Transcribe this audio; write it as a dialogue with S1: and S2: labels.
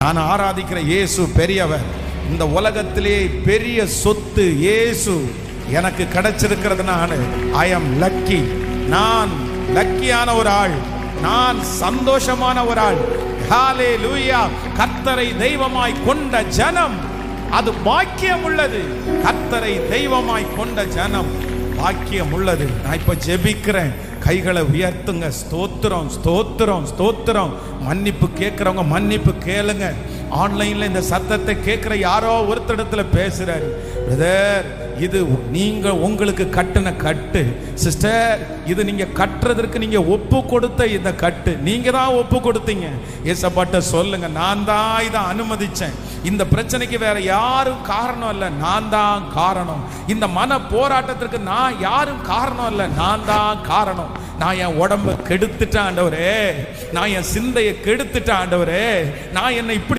S1: நான் ஆராதிக்கிற இயேசு பெரியவர். இந்த உலகத்திலே பெரிய சொத்து இயேசு எனக்கு கிடைச்சிருக்கிறதுனால ஐ அம் லக்கி. நான் லக்கியான ஒரு ஆள், நான் சந்தோஷமான ஒரு ஆள். ஹல்லேலூயா. கர்த்தரை தெய்வமாய் கொண்ட ஜனம் அது பாக்கியம் உள்ளது. கர்த்தரை தெய்வமாய் கொண்ட ஜனம் பாக்கியம் உள்ளது. நான் இப்ப ஜெபிக்கிறேன், கைகளை உயர்த்துங்க. ஸ்தோத்திரம், ஸ்தோத்திரம், ஸ்தோத்திரம். மன்னிப்பு கேட்கிறவங்க மன்னிப்பு கேளுங்க. ஆன்லைன்ல இந்த சத்தத்தை கேட்கிற யாரோ ஒருத்தரிடத்துல பேசுறாரு, பிரதர் இது நீங்க உங்களுக்கு கட்டின கட்டு, சிஸ்டர் இது நீங்க கட்டுறதற்கு நீங்க ஒப்பு கொடுத்த இந்த கட்டு, நீங்க தான் ஒப்பு கொடுத்தீங்க. ஏசப்பாட்ட சொல்லுங்க, நான் தான் இதை அனுமதிச்சேன். இந்த பிரச்சனைக்கு வேற யாரும் காரணம் இல்லை, நான் தான் காரணம். இந்த மன போராட்டத்திற்கு நான் யாரும் காரணம் இல்லை, நான் தான் காரணம். நான் என் உடம்பை கெடுத்துட்டேன் ஆண்டவரே, நான் என் சிந்தையை கெடுத்துட்டேன் ஆண்டவரே, நான் என்னை இப்படி